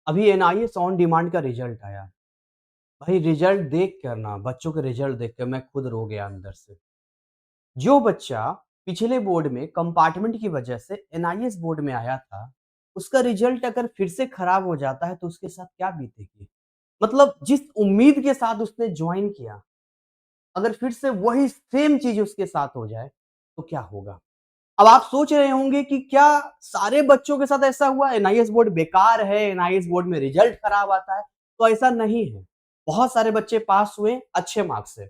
अभी NIS on demand का result आया। भाई रिजल्ट देख कर ना, बच्चों के रिजल्ट देख कर मैं खुद रो गया अंदर से। जो बच्चा पिछले बोर्ड में कंपार्टमेंट की वजह से एनआईएस बोर्ड में आया था, उसका रिजल्ट अगर फिर से खराब हो जाता है तो उसके साथ क्या बीतेगी? मतलब जिस उम्मीद के साथ उसने जॉइन किया, अगर फिर से वही सेम चीज़ उसके साथ हो जाए, तो क्या होगा? अब आप सोच रहे होंगे कि क्या सारे बच्चों के साथ ऐसा हुआ? एनआईएस बोर्ड बेकार है, एनआईएस बोर्ड में रिजल्ट खराब आता है, तो ऐसा नहीं है। बहुत सारे बच्चे पास हुए अच्छे मार्क्स से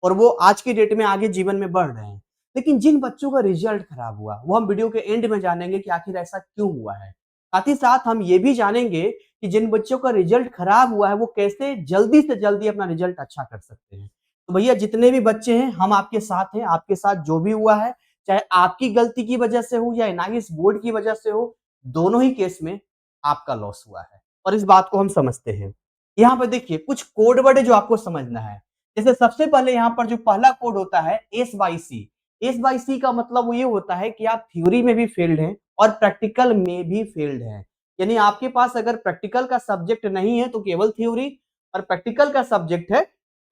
और वो आज की डेट में आगे जीवन में बढ़ रहे हैं। लेकिन जिन बच्चों का रिजल्ट खराब हुआ, वो हम वीडियो के एंड में जानेंगे कि आखिर ऐसा क्यों हुआ है। साथ ही साथ हम ये भी जानेंगे कि जिन बच्चों का रिजल्ट खराब हुआ है, वो कैसे जल्दी से जल्दी अपना रिजल्ट अच्छा कर सकते हैं। तो भैया जितने भी बच्चे हैं, हम आपके साथ हैं, आपके साथ जो भी हुआ है, चाहे आपकी गलती की वजह से हो या एनआईएस बोर्ड की वजह से हो, दोनों ही केस में आपका लॉस हुआ है और इस बात को हम समझते हैं। यहाँ पे देखिए कुछ कोड वर्ड है जो आपको समझना है। जैसे सबसे पहले यहाँ पर जो पहला कोड होता है S by C. S by C का मतलब वो ये होता है कि आप थ्योरी में भी फेल्ड हैं और प्रैक्टिकल में भी फेल्ड हैं। यानी आपके पास अगर प्रैक्टिकल का सब्जेक्ट नहीं है तो केवल थ्योरी, और प्रैक्टिकल का सब्जेक्ट है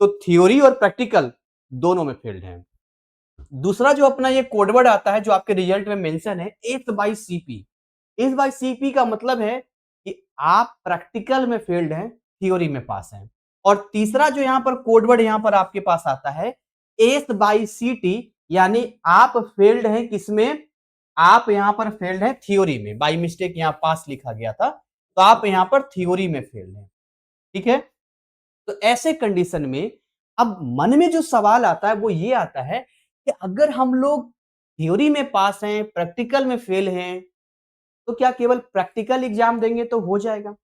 तो थ्योरी और प्रैक्टिकल दोनों में फेल्ड हैं। दूसरा जो अपना ये कोडवर्ड आता है जो आपके रिजल्ट में मेंशन है S by CP. S by CP का मतलब है कि आप प्रैक्टिकल में फेल्ड हैं, थ्योरी में पास हैं। और तीसरा जो यहाँ पर कोडवर्ड यहाँ पर आपके पास आता है एस बाई सी टी, यानी आप फेल्ड हैं किसमें? आप यहाँ पर फेल्ड हैं थ्योरी में। बाई मिस्टेक यहाँ पास लिखा गया था, तो आप यहाँ पर थ्योरी में फेल्ड हैं। ठीक है, तो ऐसे कंडीशन में अब मन में जो सवाल आता है वो ये आता है कि अगर हम लोग थ्योरी में पास हैं, प्रैक्टिकल में फेल हैं, तो क्या केवल प्रैक्टिकल एग्जाम देंगे तो हो जाएगा?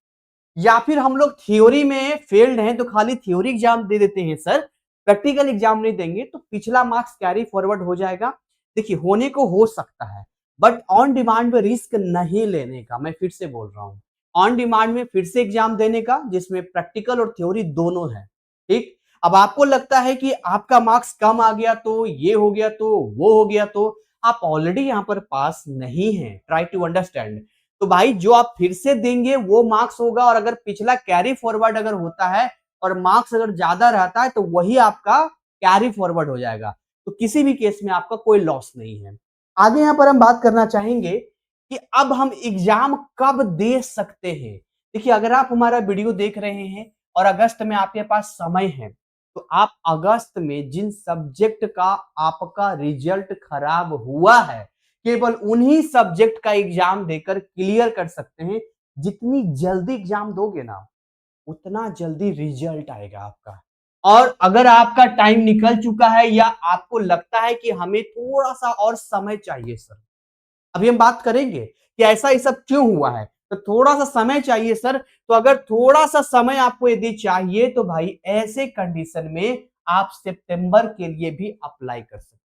या फिर हम लोग थ्योरी में फेल्ड हैं तो खाली थ्योरी एग्जाम दे देते हैं सर, प्रैक्टिकल एग्जाम नहीं देंगे तो पिछला मार्क्स कैरी फॉरवर्ड हो जाएगा? देखिए होने को हो सकता है, बट ऑन डिमांड में रिस्क नहीं लेने का, मैं फिर से बोल रहा हूं। ऑन डिमांड में फिर से एग्जाम देने का जिसमें प्रैक्टिकल और थ्योरी दोनों है। ठीक, अब आपको लगता है कि आपका मार्क्स कम आ गया तो ये हो गया तो वो हो गया, तो आप ऑलरेडी यहां पर पास नहीं है। Try to understand. तो भाई जो आप फिर से देंगे वो मार्क्स होगा, और अगर पिछला कैरी फॉरवर्ड अगर होता है और मार्क्स अगर ज्यादा रहता है तो वही आपका कैरी फॉरवर्ड हो जाएगा। तो किसी भी केस में आपका कोई लॉस नहीं है। आगे यहां पर हम बात करना चाहेंगे कि अब हम एग्जाम कब दे सकते हैं। देखिए अगर आप हमारा वीडियो देख रहे हैं और अगस्त में आपके पास समय है, तो आप अगस्त में जिन सब्जेक्ट का आपका रिजल्ट खराब हुआ है, केवल उन्हीं सब्जेक्ट का एग्जाम देकर क्लियर कर सकते हैं। जितनी जल्दी एग्जाम दोगे ना, उतना जल्दी रिजल्ट आएगा आपका। और अगर आपका टाइम निकल चुका है या आपको लगता है कि हमें थोड़ा सा और समय चाहिए सर, अभी हम बात करेंगे कि ऐसा ये सब क्यों हुआ है, तो थोड़ा सा समय चाहिए सर। तो अगर थोड़ा सा समय आपको यदि चाहिए तो भाई ऐसे कंडीशन में आप सितंबर के लिए भी अप्लाई कर सकते हैं।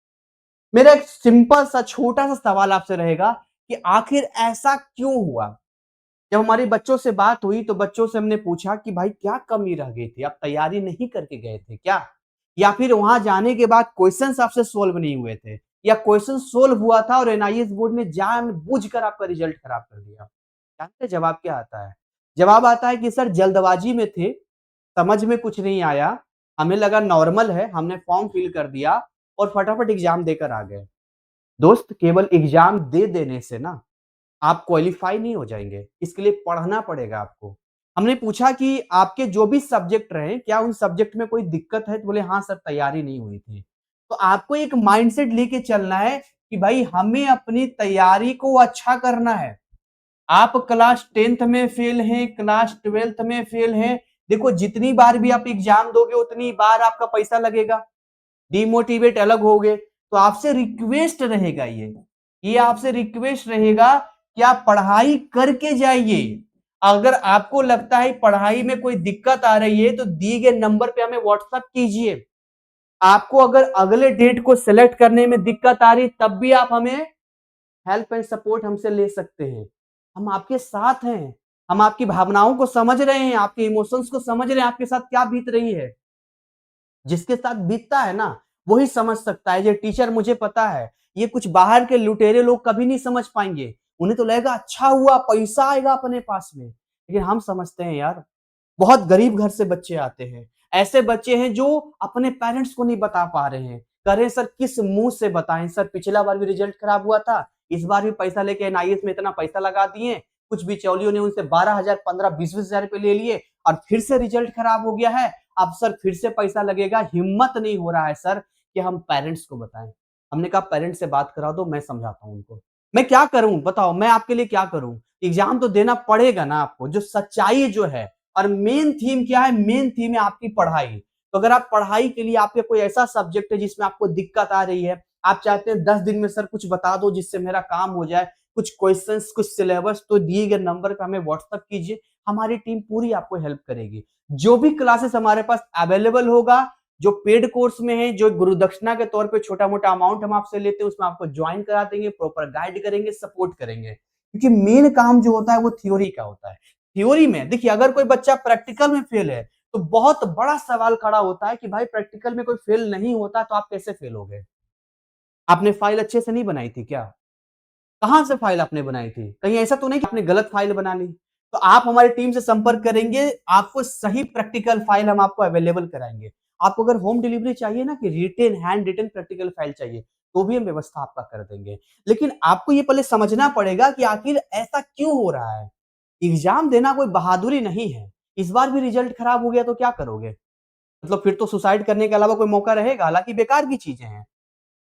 मेरा एक सिंपल सा छोटा सा सवाल आपसे रहेगा कि आखिर ऐसा क्यों हुआ? जब हमारे बच्चों से बात हुई तो बच्चों से हमने पूछा कि भाई क्या कमी रह गई थी, आप तैयारी नहीं करके गए थे क्या, या फिर वहां जाने के बाद क्वेश्चंस आपसे सोल्व नहीं हुए थे, या क्वेश्चन सोल्व हुआ था और एनआईएस बोर्ड ने जानबूझकर आपका रिजल्ट खराब कर दिया? जानते हैं जवाब क्या आता है? जवाब आता है कि सर जल्दबाजी में थे, समझ में कुछ नहीं आया, हमें लगा नॉर्मल है, हमने फॉर्म फिल कर दिया और फटाफट एग्जाम देकर आ गए। दोस्त केवल एग्जाम दे देने से ना आप क्वालिफाई नहीं हो जाएंगे, इसके लिए पढ़ना पड़ेगा आपको। हमने पूछा कि आपके जो भी सब्जेक्ट रहे, क्या उन सब्जेक्ट में कोई दिक्कत है? तो बोले हाँ सर तैयारी नहीं हुई थी। तो आपको एक माइंडसेट लेके चलना है कि भाई हमें अपनी तैयारी को अच्छा करना है। आप क्लास 10th में फेल हैं, क्लास 12th में फेल हैं, देखो जितनी बार भी आप एग्जाम दोगे उतनी बार आपका पैसा लगेगा, डिमोटिवेट अलग हो गए। तो आपसे रिक्वेस्ट रहेगा, ये आपसे रिक्वेस्ट रहेगा कि आप पढ़ाई करके जाइए। अगर आपको लगता है पढ़ाई में कोई दिक्कत आ रही है तो दिए गए नंबर पे हमें व्हाट्सएप कीजिए। आपको अगर अगले डेट को सिलेक्ट करने में दिक्कत आ रही तब भी आप हमें हेल्प एंड सपोर्ट हमसे ले सकते हैं। हम आपके साथ हैं, हम आपकी भावनाओं को समझ रहे हैं, आपके इमोशंस को समझ रहे हैं, आपके साथ क्या बीत रही है। जिसके साथ बीतता है ना वही समझ सकता है। ये टीचर मुझे पता है, ये कुछ बाहर के लुटेरे लोग कभी नहीं समझ पाएंगे। उन्हें तो लगेगा अच्छा हुआ पैसा आएगा अपने पास में, लेकिन हम समझते हैं यार, बहुत गरीब घर से बच्चे आते हैं। ऐसे बच्चे हैं जो अपने पेरेंट्स को नहीं बता पा रहे हैं। कह रहे हैं सर किस मुँह से बताएँ सर, पिछला बार भी रिज़ल्ट खराब हुआ था, इस बार भी पैसा लेके एनआईएस में इतना पैसा लगा दिए, कुछ बिचौलियों ने उनसे 12,000 15 20-20 हज़ार रुपए ले लिए और फिर से रिज़ल्ट खराब हो गया है। अब सर फिर से पैसा लगेगा, हिम्मत नहीं हो रहा है सर कि हम पेरेंट्स को बताएँ। हमने कहा पेरेंट्स से बात करा दो, मैं समझाता हूँ उनको। मैं क्या करूँ बताओ, मैं आपके लिए क्या करूँ? एग्ज़ाम तो देना पड़ेगा ना आपको, जो सच्चाई जो है और मेन थीम क्या है? मेन थीम है आपकी पढ़ाई। तो अगर आप पढ़ाई के लिए आपके कोई ऐसा सब्जेक्ट है जिसमें आपको दिक्कत आ रही है, आप चाहते हैं 10 दिन में सर कुछ बता दो जिससे मेरा काम हो जाए, कुछ क्वेश्चंस, कुछ सिलेबस तो दिए गए नंबर पे हमें व्हाट्सएप कीजिए, हमारी टीम पूरी आपको हेल्प करेगी। जो भी क्लासेस हमारे पास अवेलेबल होगा, जो पेड कोर्स में है, जो गुरुदक्षिणा के तौर पे छोटा-मोटा अमाउंट हम आपसे लेते हैं, उसमें आपको जॉइन करा देंगे, प्रॉपर गाइड करेंगे, सपोर्ट करेंगे। क्योंकि मेन काम जो होता है वो थ्योरी का होता है। थ्योरी में देखिए अगर कोई बच्चा प्रैक्टिकल में फेल है, तो बहुत बड़ा सवाल खड़ा होता है कि भाई प्रैक्टिकल में कोई फेल नहीं होता तो आप कैसे फेल हो गए? आपने फाइल अच्छे से नहीं बनाई थी क्या? कहाँ से फाइल आपने बनाई थी? कहीं ऐसा तो नहीं कि आपने गलत फाइल बना ली? तो आप हमारी टीम से संपर्क करेंगे, आपको सही प्रैक्टिकल फाइल हम आपको अवेलेबल कराएँगे। आपको अगर होम डिलीवरी चाहिए ना कि written handwritten practical file चाहिए, तो भी हम व्यवस्था आपका कर देंगे। लेकिन आपको ये पहले समझना पड़ेगा कि आखिर ऐसा क्यों हो रहा है? एग्ज़ाम देना कोई बहादुरी नहीं है। इस बार भी रिज़ल्ट खराब हो गया तो क्या करोगे? मतलब फिर तो सुसाइड करने के अलावा कोई मौका रहेगा? हालाँकि बेकार की चीज़ें हैं।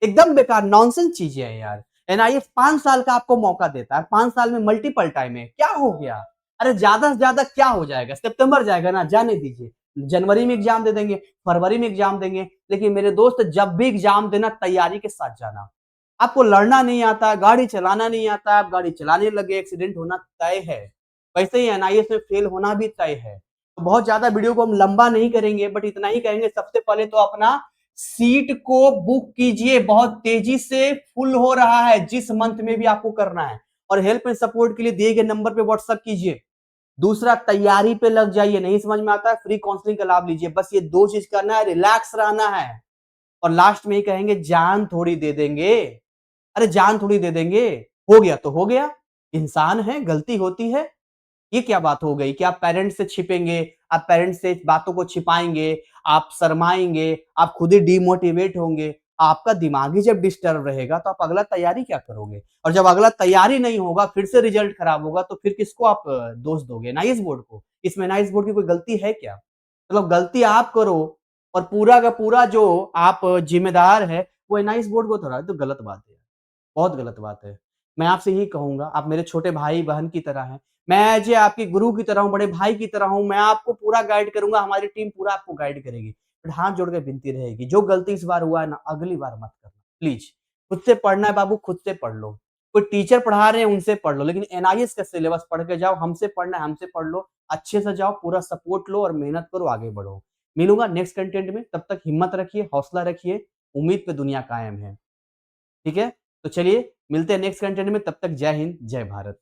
एकदम बेकार नॉनसेंस चीज़ें हैं यार। एनआईएस 5 साल का आपको मौका देता है, 5 साल में मल्टीपल टाइम है, क्या हो गया? अरे ज़्यादा से ज़्यादा क्या हो जाएगा? सितंबर जाएगा ना, जाने दीजिए। जनवरी में एग्ज़ाम दे देंगे, फरवरी में एग्ज़ाम देंगे, लेकिन मेरे दोस्त जब भी एग्ज़ाम देना तैयारी के साथ जाना। आपको लड़ना नहीं आता, गाड़ी चलाना नहीं आता, आप गाड़ी चलाने लगे, एक्सीडेंट होना तय है। वैसे ही एनआईएस में फेल होना भी तय है। तो बहुत ज़्यादा वीडियो को हम लंबा नहीं करेंगे, बट इतना ही कहेंगे सबसे पहले तो अपना सीट को बुक कीजिए, बहुत तेजी से फुल हो रहा है, जिस मंथ में भी आपको करना है और हेल्प एंड सपोर्ट के लिए दिए गए नंबर पे व्हाट्सएप कीजिए। दूसरा तैयारी पे लग जाइए, नहीं समझ में आता है फ्री काउंसलिंग का लाभ लीजिए। बस ये 2 चीज़ करना है, रिलैक्स रहना है और लास्ट में ही कहेंगे जान थोड़ी दे देंगे। अरे जान थोड़ी दे देंगे, हो गया तो हो गया, इंसान हैं, गलती होती है। ये क्या बात हो गई कि आप पेरेंट्स से छिपेंगे, आप पेरेंट्स से बातों को छिपाएँगे, आप शर्माएँगे, आप खुद ही डिमोटिवेट होंगे। आपका दिमाग ही जब डिस्टर्ब रहेगा तो आप अगला तैयारी क्या करोगे? और जब अगला तैयारी नहीं होगा, फिर से रिजल्ट खराब होगा तो फिर किसको आप दोष दोगे? नाइस बोर्ड को। इसमें नाइस बोर्ड की कोई गलती है क्या? मतलब गलती आप करो और पूरा का पूरा जो आप ज़िम्मेदार है, वो नाइस बोर्ड को थोड़ा, तो गलत बात है। बहुत गलत बात है। मैं आपसे यही कहूँगा, आप मेरे छोटे भाई-बहन की तरह हैं। मैं एज़ ए आपके गुरु की तरह हूँ, बड़े भाई की तरह हूँ, मैं आपको पूरा गाइड करूँगा, हमारी टीम पूरा आपको गाइड करेगी। बट हाथ जोड़ के विनती रहेगी, जो गलती इस बार हुआ है ना, अगली बार मत करना, प्लीज़। खुद से पढ़ना है बाबू, खुद से पढ़ लो। कोई टीचर पढ़ा रहे हैं, उनसे पढ़ लो, लेकिन एनआईएस का सिलेबस पढ़ के जाओ, हमसे पढ़ना है, हमसे पढ़ लो, अच्छे से जाओ, पूरा सपोर्ट लो और मेहनत करो, आगे बढ़ो। मिलूँगा नेक्स्ट कंटेंट में, तब तक हिम्मत रखिए, हौसला रखिए, उम्मीद पे दुनिया कायम है। ठीक है? तो चलिए मिलते हैं नेक्स्ट कंटेंट में, तब तक जय हिंद, जय भारत।